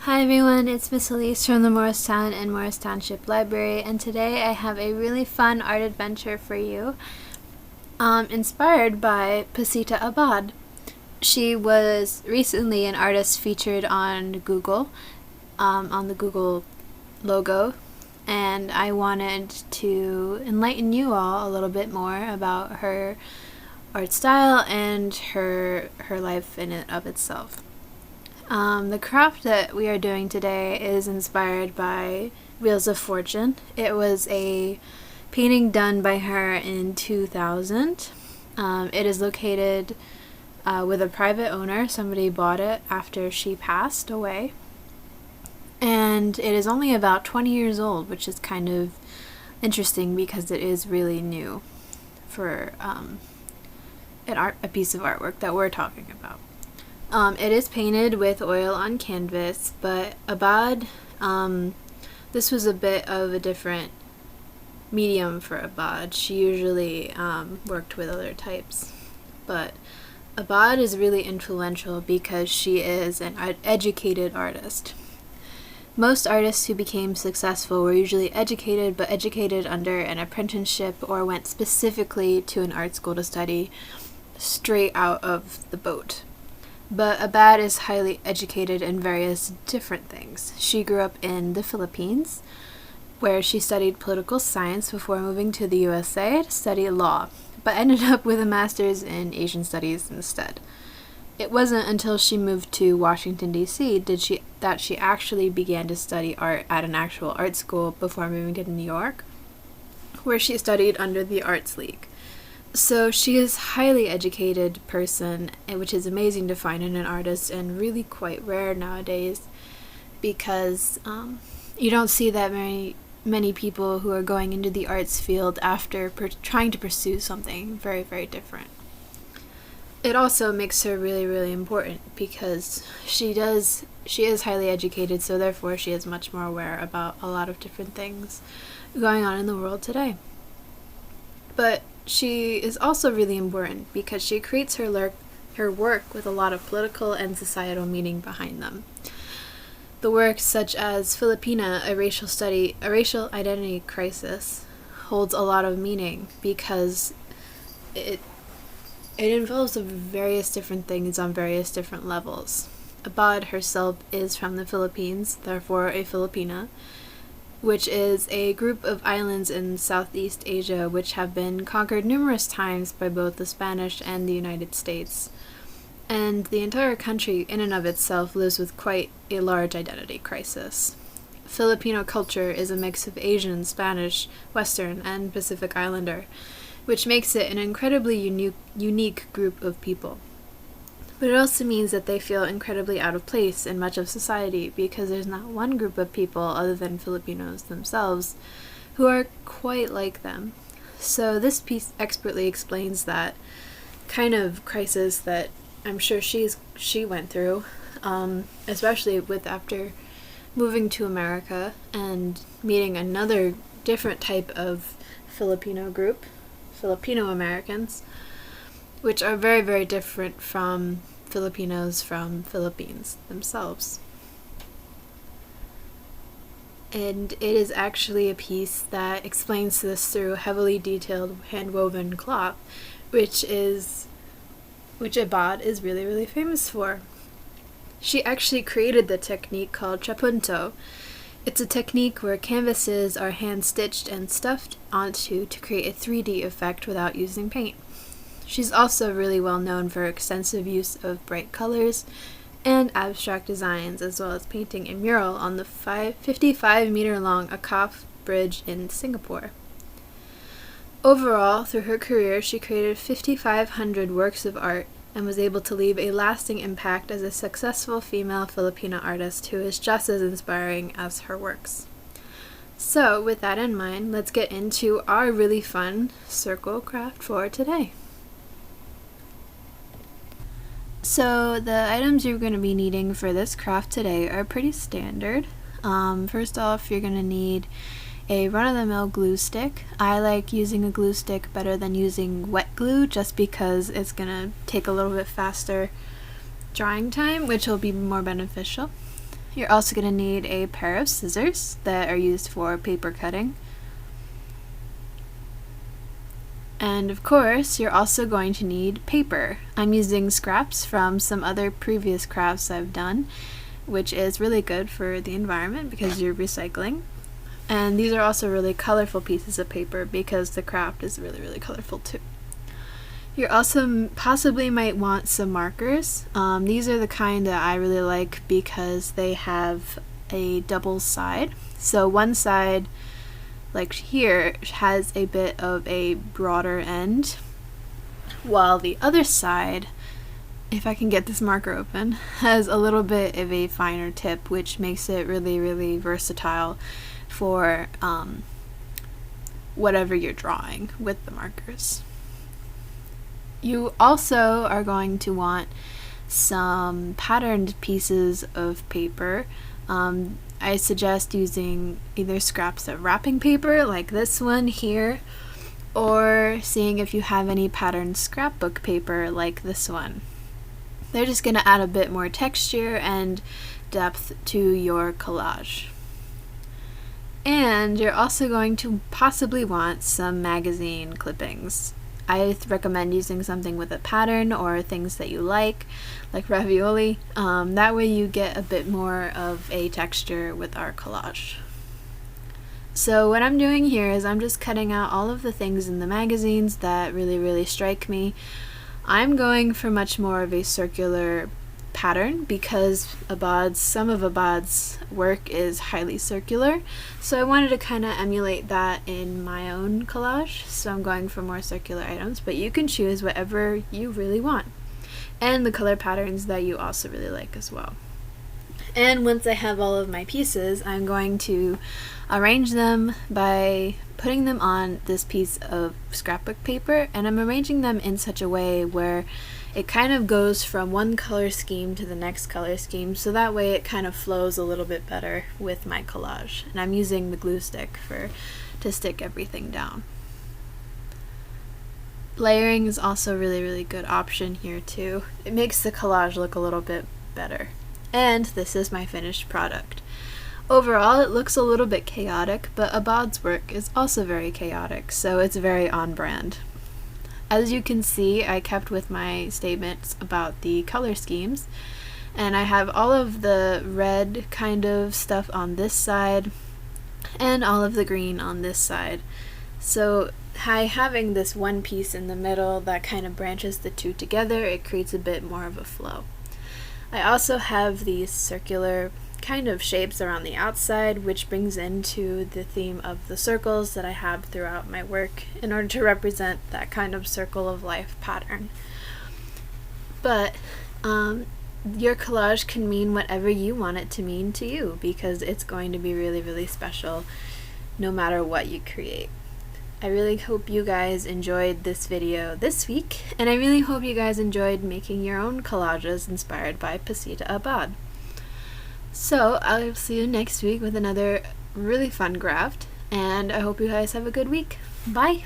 Hi everyone, it's Miss Elise from the Morristown and Morris Township Library, and today I have a really fun art adventure for you, inspired by Pacita Abad. She was recently an artist featured on Google, on the Google logo, and I wanted to enlighten you all a little bit more about her art style and her life in and of itself. The craft that we are doing today is inspired by Wheels of Fortune. It was a painting done by her in 2000. It is located with a private owner. Somebody bought it after she passed away. And it is only about 20 years old, which is kind of interesting because it is really new for a piece of artwork that we're talking about. It is painted with oil on canvas, but Abad, this was a bit of a different medium for Abad. She usually worked with other types, but Abad is really influential because she is an educated artist. Most artists who became successful were usually educated, but educated under an apprenticeship or went specifically to an art school to study straight out of the boat. But Abad is highly educated in various different things. She grew up in the Philippines, where she studied political science before moving to the USA to study law, but ended up with a master's in Asian studies instead. It wasn't until she moved to Washington, D.C. that she actually began to study art at an actual art school before moving to New York, where she studied under the Arts League. So she is a highly educated person, which is amazing to find in an artist and really quite rare nowadays because you don't see that many people who are going into the arts field after trying to pursue something very, very different. It also makes her really, really important because she is highly educated, so therefore she is much more aware about a lot of different things going on in the world today. But she is also really important because she creates her work with a lot of political and societal meaning behind them. The works such as Filipina, a racial identity crisis, holds a lot of meaning because it involves various different things on various different levels. Abad herself is from the Philippines, therefore a Filipina, which is a group of islands in Southeast Asia which have been conquered numerous times by both the Spanish and the United States. And the entire country in and of itself lives with quite a large identity crisis. Filipino culture is a mix of Asian, Spanish, Western, and Pacific Islander, which makes it an incredibly unique group of people. But it also means that they feel incredibly out of place in much of society because there's not one group of people other than Filipinos themselves who are quite like them. So this piece expertly explains that kind of crisis that I'm sure she went through, especially after moving to America and meeting another different type of Filipino group, Filipino Americans, which are very, very different from Filipinos from Philippines themselves. And it is actually a piece that explains this through heavily detailed hand-woven cloth, which Abad is really, really famous for. She actually created the technique called trapunto. It's a technique where canvases are hand-stitched and stuffed onto to create a 3D effect without using paint. She's also really well known for extensive use of bright colors and abstract designs, as well as painting a mural on the 55-meter-long Akaf Bridge in Singapore. Overall, through her career, she created 5,500 works of art and was able to leave a lasting impact as a successful female Filipino artist who is just as inspiring as her works. So, with that in mind, let's get into our really fun circle craft for today. So the items you're going to be needing for this craft today are pretty standard. First off, you're going to need a run-of-the-mill glue stick. I like using a glue stick better than using wet glue just because it's going to take a little bit faster drying time, which will be more beneficial. You're also going to need a pair of scissors that are used for paper cutting. And of course, you're also going to need paper. I'm using scraps from some other previous crafts I've done, which is really good for the environment because you're recycling. And these are also really colorful pieces of paper because the craft is really, really colorful too. You also possibly might want some markers. These are the kind that I really like because they have a double side. So one side, like here, has a bit of a broader end, while the other side, if I can get this marker open, has a little bit of a finer tip, which makes it really, really versatile for whatever you're drawing with the markers. You also are going to want some patterned pieces of paper. I suggest using either scraps of wrapping paper like this one here, or seeing if you have any patterned scrapbook paper like this one. They're just going to add a bit more texture and depth to your collage. And you're also going to possibly want some magazine clippings. I recommend using something with a pattern or things that you like ravioli. That way you get a bit more of a texture with our collage. So what I'm doing here is I'm just cutting out all of the things in the magazines that really, really strike me. I'm going for much more of a circular pattern because some of Abad's work is highly circular, so I wanted to kind of emulate that in my own collage, so I'm going for more circular items, but you can choose whatever you really want, and the color patterns that you also really like as well. And once I have all of my pieces, I'm going to arrange them by putting them on this piece of scrapbook paper, and I'm arranging them in such a way where it kind of goes from one color scheme to the next color scheme, so that way it kind of flows a little bit better with my collage. And I'm using the glue stick to stick everything down. Layering is also a really, really good option here too. It makes the collage look a little bit better. And this is my finished product. Overall, it looks a little bit chaotic, but Abad's work is also very chaotic, so it's very on brand. As you can see, I kept with my statements about the color schemes, and I have all of the red kind of stuff on this side and all of the green on this side. So having this one piece in the middle that kind of branches the two together, it creates a bit more of a flow. I also have these circular kind of shapes around the outside, which brings into the theme of the circles that I have throughout my work in order to represent that kind of circle of life pattern. But your collage can mean whatever you want it to mean to you, because it's going to be really, really special no matter what you create. I really hope you guys enjoyed this video this week, and I really hope you guys enjoyed making your own collages inspired by Pacita Abad. So I'll see you next week with another really fun craft, and I hope you guys have a good week. Bye!